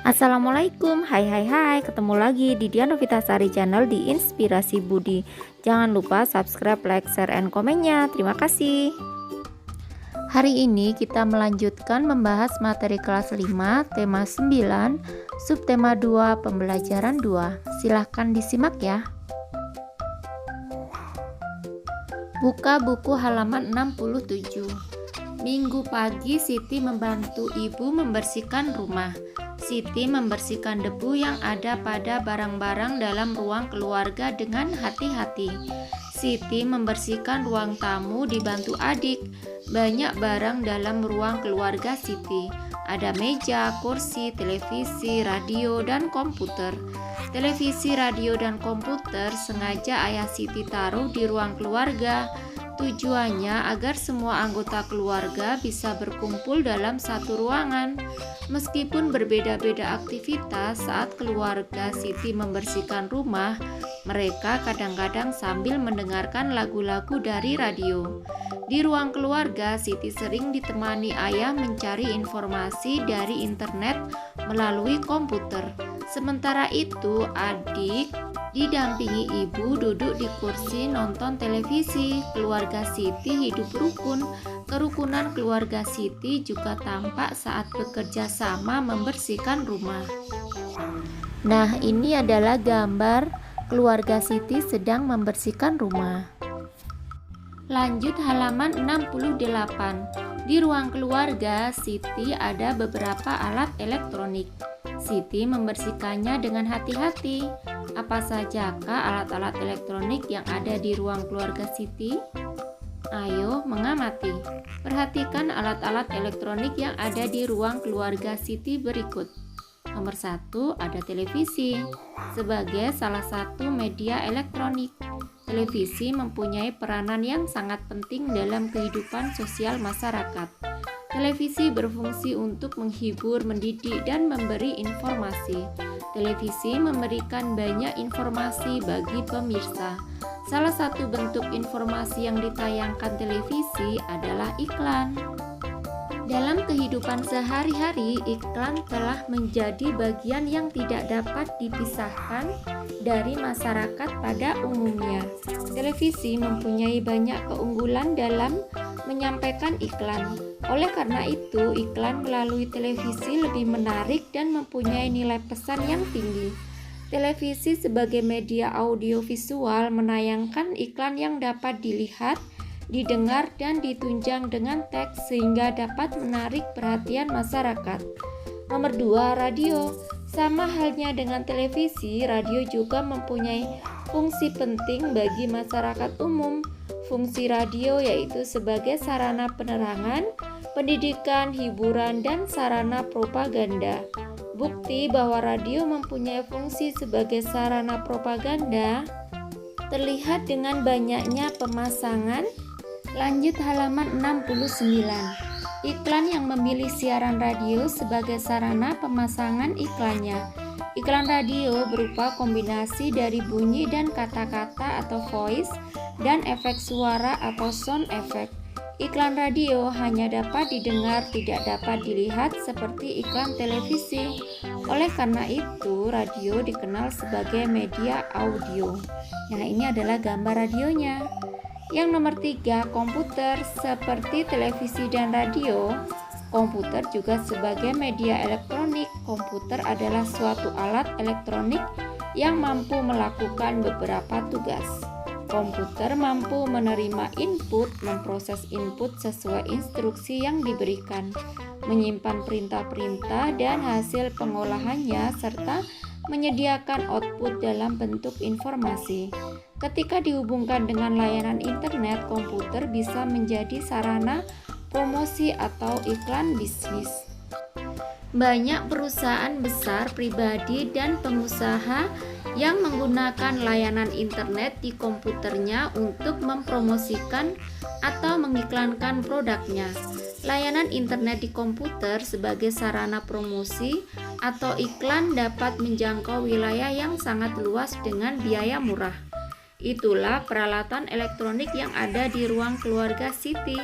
Assalamualaikum, hai, ketemu lagi di Dian Novitasari Channel di Inspirasi Budi. Jangan lupa subscribe, like, share, and komennya. Terima kasih. Hari ini kita melanjutkan membahas materi kelas 5, tema 9, subtema 2, pembelajaran 2. Silahkan disimak ya. Buka buku halaman 67. Minggu pagi Siti membantu ibu membersihkan rumah. Siti membersihkan debu yang ada pada barang-barang dalam ruang keluarga dengan hati-hati. Siti membersihkan ruang tamu dibantu adik. Banyak barang dalam ruang keluarga Siti. Ada meja, kursi, televisi, radio, dan komputer. Televisi, radio, dan komputer sengaja ayah Siti taruh di ruang keluarga. Tujuannya agar semua anggota keluarga bisa berkumpul dalam satu ruangan. Meskipun berbeda-beda aktivitas saat keluarga Siti membersihkan rumah, mereka kadang-kadang sambil mendengarkan lagu-lagu dari radio. Di ruang keluarga, Siti sering ditemani ayah mencari informasi dari internet melalui komputer. Sementara itu, adik didampingi ibu duduk di kursi nonton televisi. Keluarga Siti hidup rukun. Kerukunan keluarga Siti juga tampak saat bekerja sama membersihkan rumah. Nah, ini adalah gambar keluarga Siti sedang membersihkan rumah. Lanjut halaman 68. Di ruang keluarga Siti ada beberapa alat elektronik. Siti membersihkannya dengan hati-hati. Apa sajakah alat-alat elektronik yang ada di ruang keluarga Siti? Ayo mengamati. Perhatikan alat-alat elektronik yang ada di ruang keluarga Siti berikut. Nomor 1, ada televisi. Sebagai salah satu media elektronik, televisi mempunyai peranan yang sangat penting dalam kehidupan sosial masyarakat. Televisi berfungsi untuk menghibur, mendidik, dan memberi informasi. Televisi memberikan banyak informasi bagi pemirsa. Salah satu bentuk informasi yang ditayangkan televisi adalah iklan. Dalam kehidupan sehari-hari, iklan telah menjadi bagian yang tidak dapat dipisahkan dari masyarakat pada umumnya. Televisi mempunyai banyak keunggulan dalam menyampaikan iklan. Oleh karena itu, iklan melalui televisi lebih menarik dan mempunyai nilai pesan yang tinggi. Televisi sebagai media audiovisual menayangkan iklan yang dapat dilihat, didengar, dan ditunjang dengan teks sehingga dapat menarik perhatian masyarakat. Nomor 2, radio. Sama halnya dengan televisi, radio juga mempunyai fungsi penting bagi masyarakat umum. Fungsi radio yaitu sebagai sarana penerangan, pendidikan, hiburan, dan sarana propaganda. Bukti bahwa radio mempunyai fungsi sebagai sarana propaganda terlihat dengan banyaknya pemasangan. Lanjut halaman 69. Iklan yang memilih siaran radio sebagai sarana pemasangan iklannya. Iklan radio berupa kombinasi dari bunyi dan kata-kata atau voice dan efek suara atau sound effect. Iklan radio hanya dapat didengar, tidak dapat dilihat seperti iklan televisi. Oleh karena itu, radio dikenal sebagai media audio. Nah, ini adalah gambar radionya. Yang nomor 3, komputer. Seperti televisi dan radio, komputer juga sebagai media elektronik. Komputer adalah suatu alat elektronik yang mampu melakukan beberapa tugas. Komputer mampu menerima input, memproses input sesuai instruksi yang diberikan, menyimpan perintah-perintah dan hasil pengolahannya, serta menyediakan output dalam bentuk informasi. Ketika dihubungkan dengan layanan internet, komputer bisa menjadi sarana promosi atau iklan bisnis. Banyak perusahaan besar, pribadi, dan pengusaha yang menggunakan layanan internet di komputernya untuk mempromosikan atau mengiklankan produknya. Layanan internet di komputer sebagai sarana promosi atau iklan dapat menjangkau wilayah yang sangat luas dengan biaya murah. Itulah peralatan elektronik yang ada di ruang keluarga Siti.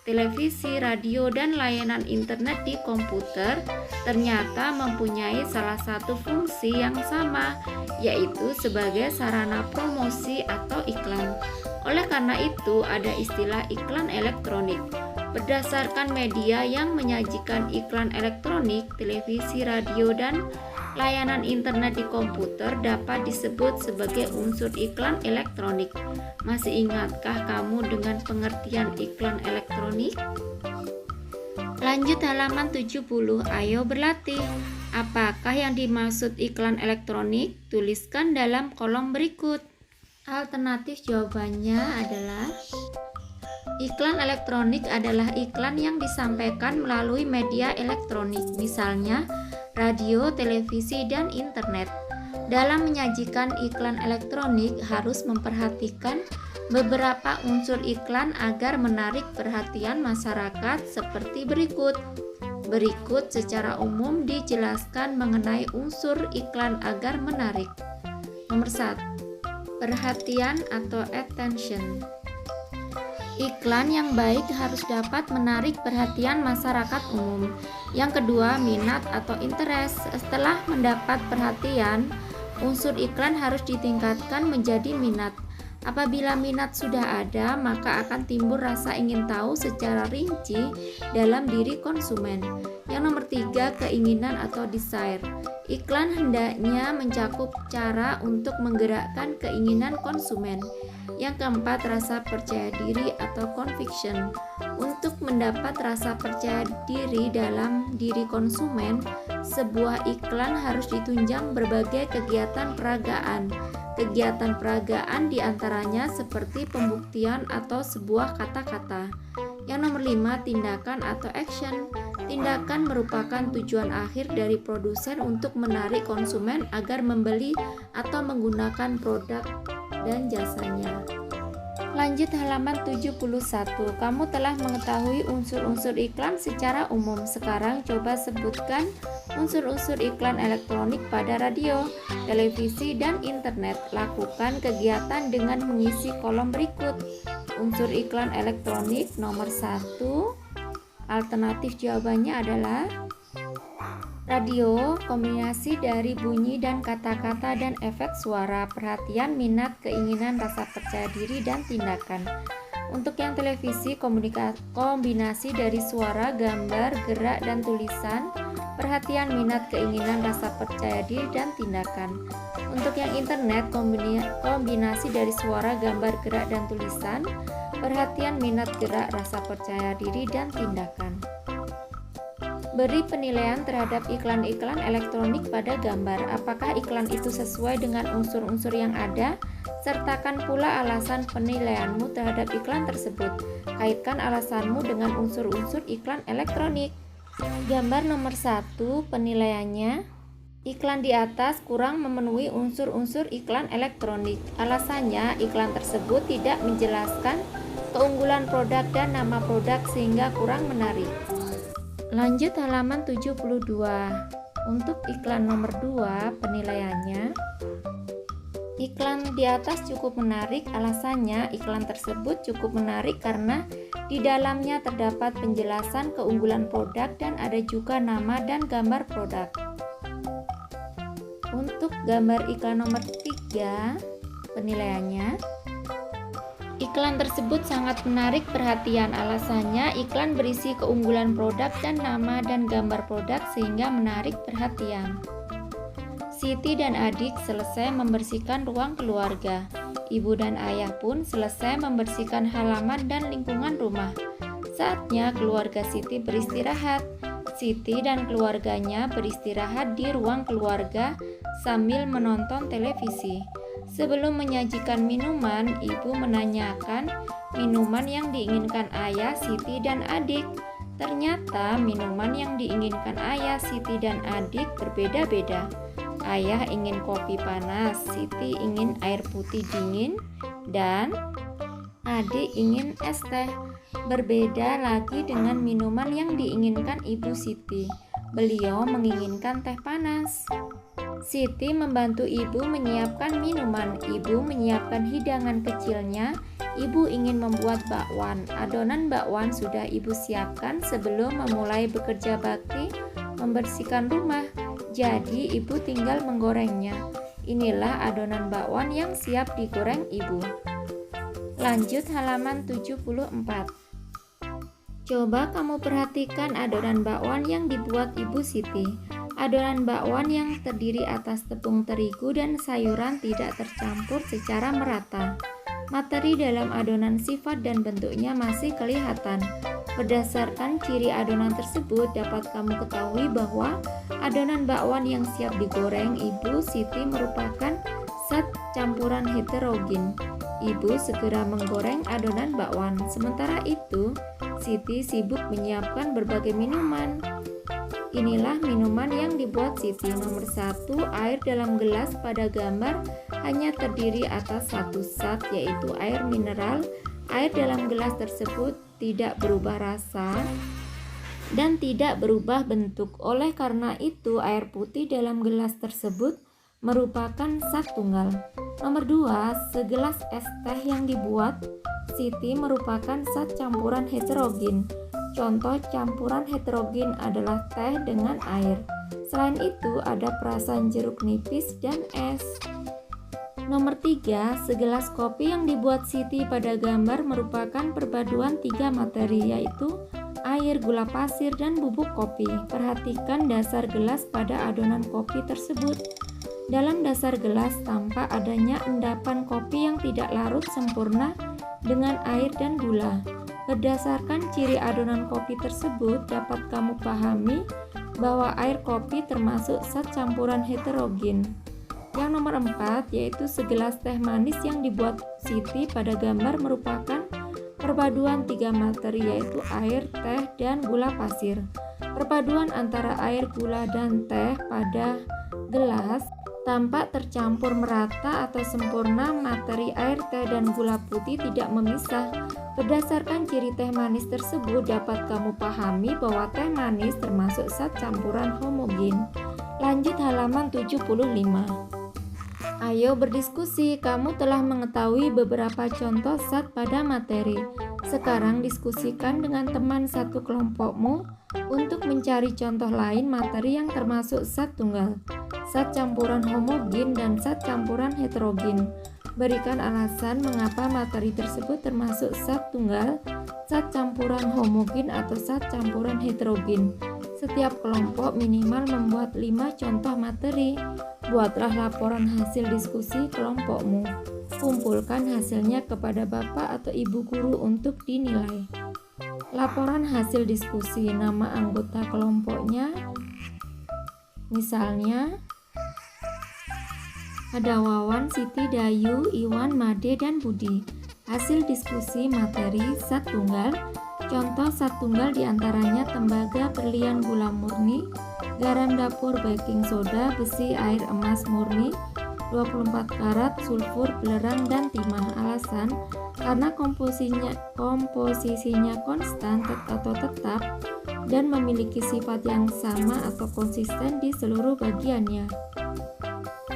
televisi, radio, dan layanan internet di komputer ternyata mempunyai salah satu fungsi yang sama, yaitu sebagai sarana promosi atau iklan. Oleh karena itu, ada istilah iklan elektronik. Berdasarkan media yang menyajikan iklan elektronik, televisi, radio, dan layanan internet di komputer dapat disebut sebagai unsur iklan elektronik. Masih ingatkah kamu dengan pengertian iklan elektronik? Lanjut halaman 70, ayo berlatih. Apakah yang dimaksud iklan elektronik? Tuliskan dalam kolom berikut. Alternatif jawabannya adalah iklan elektronik adalah iklan yang disampaikan melalui media elektronik, misalnya radio, televisi, dan internet. Dalam menyajikan iklan elektronik harus memperhatikan beberapa unsur iklan agar menarik perhatian masyarakat seperti berikut. Berikut secara umum dijelaskan mengenai unsur iklan agar menarik. Nomor 1. Perhatian atau attention. Iklan yang baik harus dapat menarik perhatian masyarakat umum. Yang kedua, minat atau interest. Setelah mendapat perhatian, unsur iklan harus ditingkatkan menjadi minat. Apabila minat sudah ada, maka akan timbul rasa ingin tahu secara rinci dalam diri konsumen. Yang nomor 3, keinginan atau desire. Iklan hendaknya mencakup cara untuk menggerakkan keinginan konsumen. Yang keempat, rasa percaya diri atau conviction. Untuk mendapat rasa percaya diri dalam diri konsumen, sebuah iklan harus ditunjang berbagai kegiatan peragaan. Kegiatan peragaan diantaranya seperti pembuktian atau sebuah kata-kata. Yang nomor 5, tindakan atau action. Tindakan merupakan tujuan akhir dari produsen untuk menarik konsumen agar membeli atau menggunakan produk dan jasanya. Lanjut halaman 71. Kamu telah mengetahui unsur-unsur iklan secara umum. Sekarang coba sebutkan unsur-unsur iklan elektronik pada radio, televisi, dan internet. Lakukan kegiatan dengan mengisi kolom berikut. Unsur iklan elektronik nomor 1. Alternatif jawabannya adalah radio, kombinasi dari bunyi dan kata-kata dan efek suara, perhatian, minat, keinginan, rasa percaya diri, dan tindakan. Untuk yang televisi, kombinasi dari suara, gambar, gerak, dan tulisan, perhatian, minat, keinginan, rasa percaya diri, dan tindakan. Untuk yang internet, kombinasi dari suara, gambar, gerak, dan tulisan, perhatian, minat, gerak, rasa percaya diri, dan tindakan. Beri penilaian terhadap iklan-iklan elektronik pada gambar. Apakah iklan itu sesuai dengan unsur-unsur yang ada? Sertakan pula alasan penilaianmu terhadap iklan tersebut. Kaitkan alasanmu dengan unsur-unsur iklan elektronik. Gambar nomor 1, penilaiannya. Iklan di atas kurang memenuhi unsur-unsur iklan elektronik. Alasannya, iklan tersebut tidak menjelaskan keunggulan produk dan nama produk sehingga kurang menarik. Lanjut halaman 72. Untuk iklan nomor 2, penilaiannya. Iklan di atas cukup menarik. Alasannya, iklan tersebut cukup menarik karena di dalamnya terdapat penjelasan keunggulan produk dan ada juga nama dan gambar produk. Untuk gambar iklan nomor 3, penilaiannya. Iklan tersebut sangat menarik perhatian. Alasannya, iklan berisi keunggulan produk dan nama dan gambar produk sehingga menarik perhatian. Siti dan adik selesai membersihkan ruang keluarga. Ibu dan ayah pun selesai membersihkan halaman dan lingkungan rumah. Saatnya keluarga Siti beristirahat. Siti dan keluarganya beristirahat di ruang keluarga sambil menonton televisi. Sebelum menyajikan minuman, ibu menanyakan minuman yang diinginkan ayah, Siti, dan adik. Ternyata minuman yang diinginkan ayah, Siti, dan adik berbeda-beda. Ayah ingin kopi panas, Siti ingin air putih dingin, dan adik ingin es teh. Berbeda lagi dengan minuman yang diinginkan ibu Siti. Beliau menginginkan teh panas. Siti membantu ibu menyiapkan minuman. Ibu menyiapkan hidangan kecilnya. Ibu ingin membuat bakwan. Adonan bakwan sudah ibu siapkan sebelum memulai bekerja bakti membersihkan rumah. Jadi ibu tinggal menggorengnya. Inilah adonan bakwan yang siap digoreng ibu. Lanjut halaman 74. Coba kamu perhatikan adonan bakwan yang dibuat Ibu Siti. Adonan bakwan yang terdiri atas tepung terigu dan sayuran tidak tercampur secara merata. Materi dalam adonan sifat dan bentuknya masih kelihatan. Berdasarkan ciri adonan tersebut dapat kamu ketahui bahwa adonan bakwan yang siap digoreng Ibu Siti merupakan zat campuran heterogen. Ibu segera menggoreng adonan bakwan. Sementara itu, Siti sibuk menyiapkan berbagai minuman. Inilah minuman yang dibuat Siti. Nomor 1, air dalam gelas pada gambar hanya terdiri atas satu zat, yaitu air mineral. Air dalam gelas tersebut tidak berubah rasa dan tidak berubah bentuk. Oleh karena itu, air putih dalam gelas tersebut merupakan zat tunggal. Nomor 2, segelas es teh yang dibuat Siti merupakan zat campuran heterogen. Contoh campuran heterogen adalah teh dengan air. Selain itu, ada perasan jeruk nipis dan es. Nomor 3, segelas kopi yang dibuat Siti pada gambar merupakan perpaduan 3 materi, yaitu air, gula pasir, dan bubuk kopi. Perhatikan dasar gelas pada adonan kopi tersebut. Dalam dasar gelas tampak adanya endapan kopi yang tidak larut sempurna dengan air dan gula. Berdasarkan ciri adonan kopi tersebut dapat kamu pahami bahwa air kopi termasuk zat campuran heterogen. Yang nomor 4 yaitu segelas teh manis yang dibuat Siti pada gambar merupakan perpaduan 3 materi, yaitu air, teh, dan gula pasir. Perpaduan antara air, gula, dan teh pada gelas tampak tercampur merata atau sempurna. Materi air, teh, dan gula putih tidak memisah. Berdasarkan ciri teh manis tersebut dapat kamu pahami bahwa teh manis termasuk zat campuran homogen. Lanjut halaman 75. Ayo berdiskusi, kamu telah mengetahui beberapa contoh zat pada materi. Sekarang diskusikan dengan teman satu kelompokmu untuk mencari contoh lain materi yang termasuk zat tunggal, zat campuran homogen, dan zat campuran heterogen. Berikan alasan mengapa materi tersebut termasuk zat tunggal, zat campuran homogen, atau zat campuran heterogen. Setiap kelompok minimal membuat 5 contoh materi. Buatlah laporan hasil diskusi kelompokmu. Kumpulkan hasilnya kepada Bapak atau Ibu guru untuk dinilai. Laporan hasil diskusi, nama anggota kelompoknya. Misalnya, ada Wawan, Siti, Dayu, Iwan, Made, dan Budi. Hasil diskusi materi zat tunggal. Contoh zat tunggal diantaranya tembaga, berlian, gula murni, garam dapur, baking soda, besi, air, emas murni, 24 karat, sulfur, belerang, dan timah. Alasan, karena komposisinya konstan atau tetap dan memiliki sifat yang sama atau konsisten di seluruh bagiannya.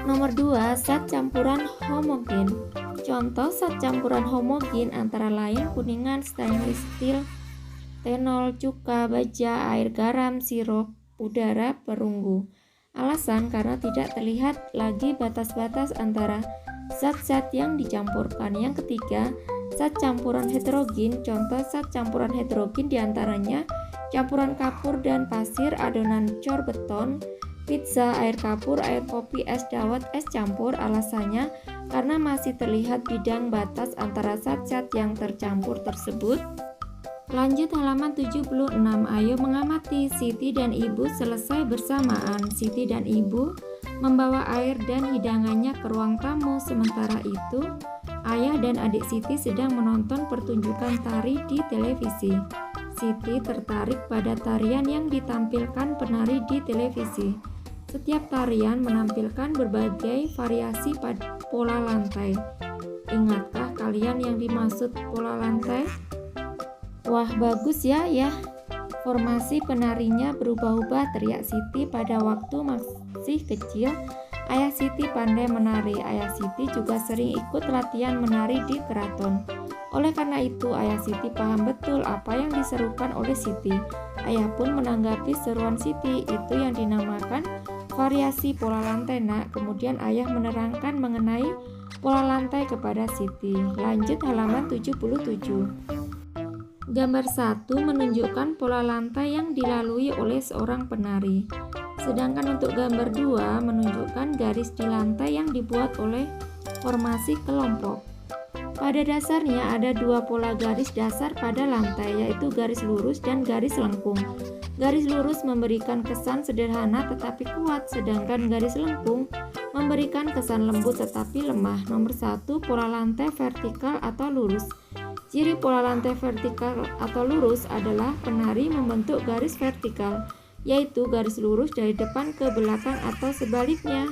Nomor 2, zat campuran homogen. Contoh zat campuran homogen antara lain kuningan, stainless steel, tenol, cuka, baja, air, garam, sirup, udara, perunggu. Alasan, karena tidak terlihat lagi batas-batas antara zat-zat yang dicampurkan. Yang ketiga, zat campuran heterogen. Contoh zat campuran heterogen diantaranya campuran kapur dan pasir, adonan cor beton, pizza, air kapur, air kopi, es dawet, es campur. Alasannya, karena masih terlihat bidang batas antara zat-zat yang tercampur tersebut. Lanjut halaman 76. Ayo mengamati. Siti dan Ibu selesai bersamaan. Siti dan Ibu membawa air dan hidangannya ke ruang tamu. Sementara itu, ayah dan adik Siti sedang menonton pertunjukan tari di televisi. Siti tertarik pada tarian yang ditampilkan penari di televisi. Setiap tarian menampilkan berbagai variasi pada pola lantai. Ingatkah kalian yang dimaksud pola lantai? Wah, bagus ya. Formasi penarinya berubah-ubah, teriak Siti pada waktu masih kecil. Ayah Siti pandai menari. Ayah Siti juga sering ikut latihan menari di keraton. Oleh karena itu, ayah Siti paham betul apa yang diserukan oleh Siti. Ayah pun menanggapi seruan Siti, itu yang dinamakan variasi pola lantai, Nak. Kemudian ayah menerangkan mengenai pola lantai kepada Siti. Lanjut halaman 77. Gambar 1 menunjukkan pola lantai yang dilalui oleh seorang penari. Sedangkan untuk gambar 2 menunjukkan garis di lantai yang dibuat oleh formasi kelompok. Pada dasarnya ada dua pola garis dasar pada lantai, yaitu garis lurus dan garis lengkung. Garis lurus memberikan kesan sederhana tetapi kuat, sedangkan garis lengkung memberikan kesan lembut tetapi lemah. Nomor 1, pola lantai vertikal atau lurus. Ciri pola lantai vertikal atau lurus adalah penari membentuk garis vertikal, yaitu garis lurus dari depan ke belakang atau sebaliknya.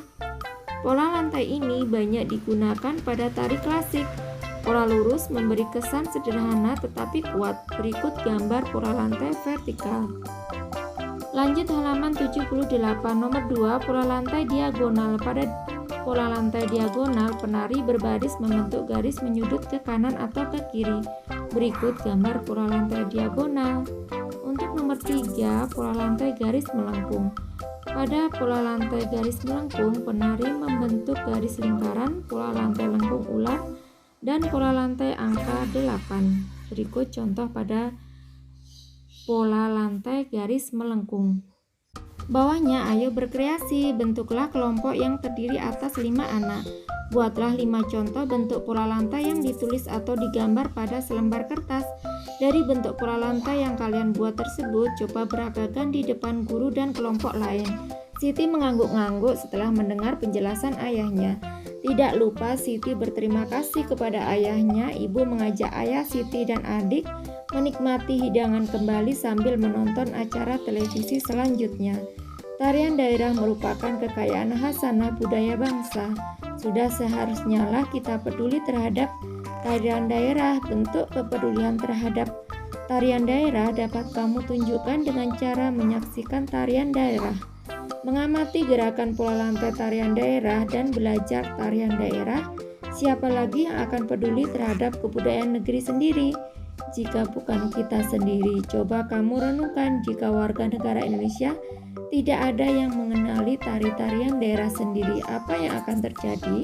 Pola lantai ini banyak digunakan pada tari klasik. Pola lurus memberi kesan sederhana tetapi kuat. Berikut gambar pola lantai vertikal. Lanjut halaman 78. Nomor 2, pola lantai diagonal. Pada pola lantai diagonal, penari berbaris membentuk garis menyudut ke kanan atau ke kiri. Berikut gambar pola lantai diagonal. Untuk nomor 3, pola lantai garis melengkung. Pada pola lantai garis melengkung, penari membentuk garis lingkaran, pola lantai lengkung ular, dan pola lantai angka 8. Berikut contoh pada pola lantai garis melengkung. Bawahnya, ayo berkreasi, bentuklah kelompok yang terdiri atas 5 anak. Buatlah 5 contoh bentuk pola lantai yang ditulis atau digambar pada selembar kertas. Dari bentuk pola lantai yang kalian buat tersebut, coba beragakan di depan guru dan kelompok lain. Siti mengangguk-ngangguk setelah mendengar penjelasan ayahnya. Tidak lupa Siti berterima kasih kepada ayahnya. Ibu mengajak ayah, Siti, dan adik menikmati hidangan kembali sambil menonton acara televisi selanjutnya. Tarian daerah merupakan kekayaan khasanah budaya bangsa. Sudah seharusnya lah kita peduli terhadap tarian daerah. Bentuk kepedulian terhadap tarian daerah dapat kamu tunjukkan dengan cara menyaksikan tarian daerah, mengamati gerakan pola lantai tarian daerah, dan belajar tarian daerah. Siapa lagi yang akan peduli terhadap kebudayaan negeri sendiri jika bukan kita sendiri? Coba kamu renungkan, jika warga negara Indonesia tidak ada yang mengenali tari-tarian daerah sendiri, apa yang akan terjadi?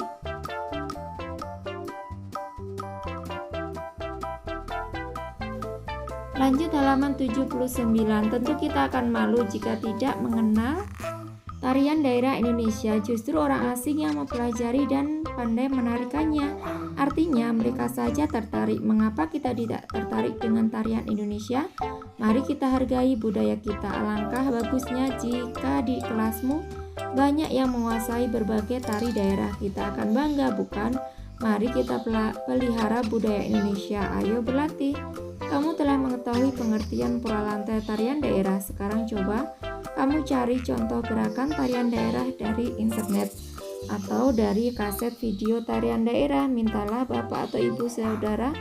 Lanjut halaman 79. Tentu kita akan malu jika tidak mengenal tarian daerah Indonesia. Justru orang asing yang mempelajari dan pandai menarikannya. Artinya mereka saja tertarik. Mengapa kita tidak tertarik dengan tarian Indonesia? Mari kita hargai budaya kita. Alangkah bagusnya jika di kelasmu banyak yang menguasai berbagai tari daerah. Kita akan bangga, bukan? Mari kita pelihara budaya Indonesia. Ayo berlatih. Kamu telah mengetahui pengertian pola lantai tarian daerah. Sekarang coba kamu cari contoh gerakan tarian daerah dari internet atau dari kaset video tarian daerah. Mintalah bapak atau ibu saudara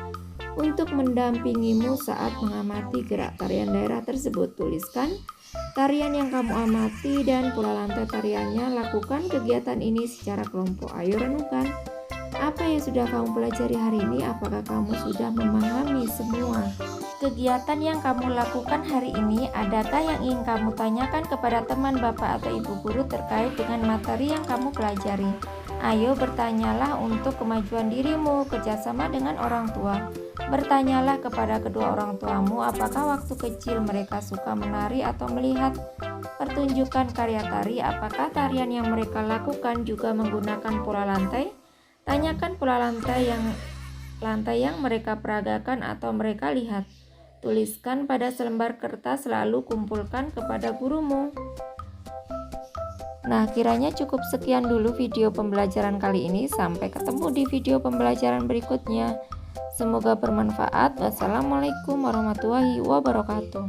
untuk mendampingimu saat mengamati gerak tarian daerah tersebut. Tuliskan tarian yang kamu amati dan pola lantai tariannya. Lakukan kegiatan ini secara kelompok. Ayo renungkan, apa yang sudah kamu pelajari hari ini? Apakah kamu sudah memahami semua kegiatan yang kamu lakukan hari ini? Adakah yang ingin kamu tanyakan kepada teman, bapak, atau ibu guru terkait dengan materi yang kamu pelajari? Ayo bertanyalah untuk kemajuan dirimu. Kerjasama dengan orang tua. Bertanyalah kepada kedua orang tuamu, apakah waktu kecil mereka suka menari atau melihat pertunjukan karya tari? Apakah tarian yang mereka lakukan juga menggunakan pola lantai? Tanyakan pola lantai yang mereka peragakan atau mereka lihat. Tuliskan pada selembar kertas, lalu kumpulkan kepada gurumu. Nah, kiranya cukup sekian dulu video pembelajaran kali ini. Sampai ketemu di video pembelajaran berikutnya. Semoga bermanfaat. Wassalamualaikum warahmatullahi wabarakatuh.